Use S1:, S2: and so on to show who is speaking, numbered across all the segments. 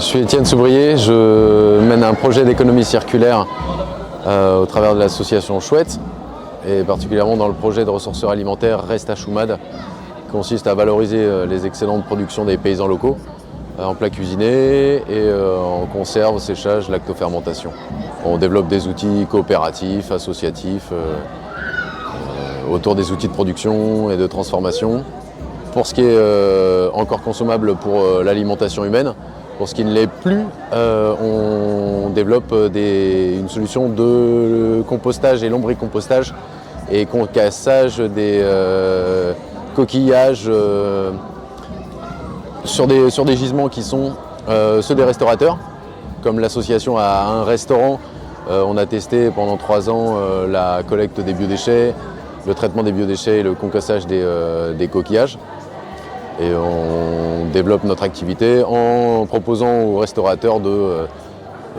S1: Je suis Étienne Soubrier, je mène un projet d'économie circulaire au travers de l'association Chouette et particulièrement dans le projet de ressourceurs alimentaires Reste à Choumade qui consiste à valoriser les excédents de production des paysans locaux en plats cuisinés et en conserve, séchage, lactofermentation. On développe des outils coopératifs, associatifs autour des outils de production et de transformation. Pour ce qui est encore consommable pour l'alimentation humaine, pour ce qui ne l'est plus, on développe une solution de compostage et lombricompostage et concassage des coquillages sur des gisements qui sont ceux des restaurateurs. Comme l'association a un restaurant, on a testé pendant 3 ans la collecte des biodéchets, le traitement des biodéchets et le concassage des coquillages. Et on développe notre activité en proposant aux restaurateurs de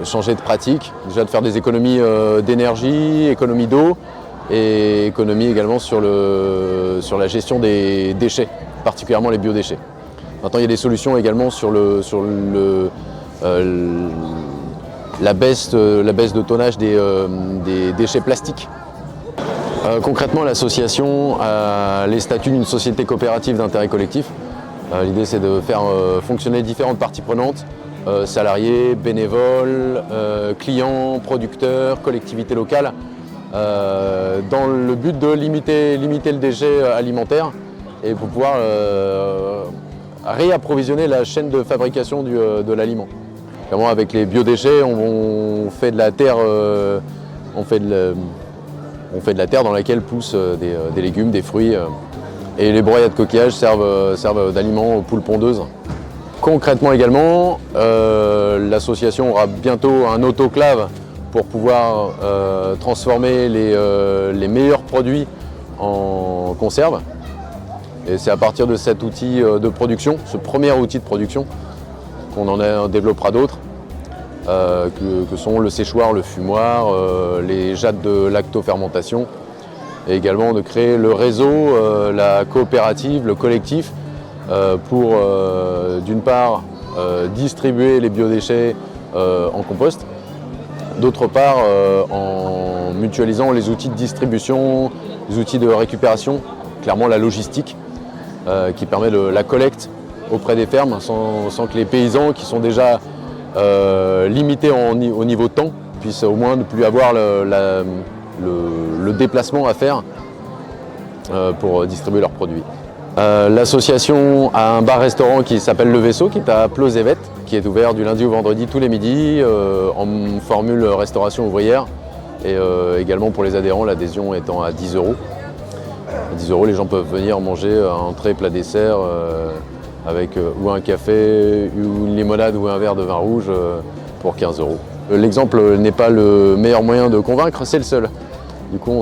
S1: changer de pratique, déjà de faire des économies d'énergie, économies d'eau et économies également sur la gestion des déchets, particulièrement les biodéchets. Maintenant, il y a des solutions également sur la baisse de tonnage des déchets plastiques. Concrètement, l'association a les statuts d'une société coopérative d'intérêt collectif. L'idée, c'est de faire fonctionner différentes parties prenantes, salariés, bénévoles, clients, producteurs, collectivités locales, dans le but de limiter le déchet alimentaire et pour pouvoir réapprovisionner la chaîne de fabrication de l'aliment. Clairement, avec les biodéchets, on fait de la terre, on fait de la terre dans laquelle poussent des légumes, des fruits. Et les broyats de coquillages servent d'aliment aux poules pondeuses. Concrètement également, l'association aura bientôt un autoclave pour pouvoir transformer les meilleurs produits en conserve. Et c'est à partir de cet outil de production, ce premier outil de production, qu'on en développera d'autres, que sont le séchoir, le fumoir, les jattes de lactofermentation, et également de créer le réseau, la coopérative, le collectif, pour d'une part distribuer les biodéchets en compost, d'autre part en mutualisant les outils de distribution, les outils de récupération, clairement la logistique qui permet la collecte auprès des fermes sans que les paysans qui sont déjà limités au niveau de temps puissent au moins ne plus avoir le déplacement à faire pour distribuer leurs produits. L'association a un bar-restaurant qui s'appelle Le Vaisseau, qui est à Plozévet, qui est ouvert du lundi au vendredi tous les midis en formule restauration ouvrière et également pour les adhérents, l'adhésion étant à 10 €. À 10 €, les gens peuvent venir manger entrée, plat, dessert avec ou un café, ou une limonade ou un verre de vin rouge pour 15 €. L'exemple n'est pas le meilleur moyen de convaincre, c'est le seul. Du coup, on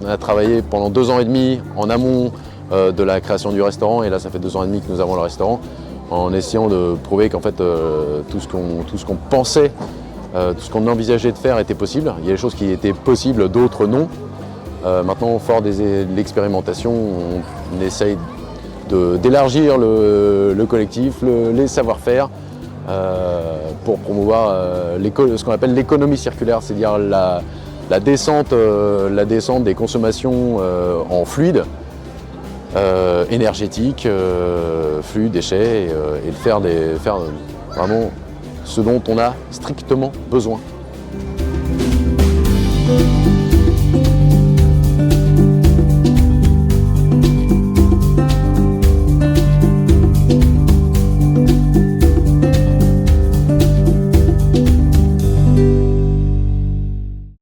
S1: a travaillé pendant 2 ans et demi en amont de la création du restaurant, et là, ça fait 2 ans et demi que nous avons le restaurant, en essayant de prouver qu'en fait, tout ce qu'on pensait, tout ce qu'on envisageait de faire était possible. Il y a des choses qui étaient possibles, d'autres non. Maintenant, fort de l'expérimentation, on essaye d'élargir le collectif, les savoir-faire, pour promouvoir ce qu'on appelle l'économie circulaire, c'est-à-dire la descente des consommations en fluide, énergétique, flux, déchets, et de faire vraiment ce dont on a strictement besoin.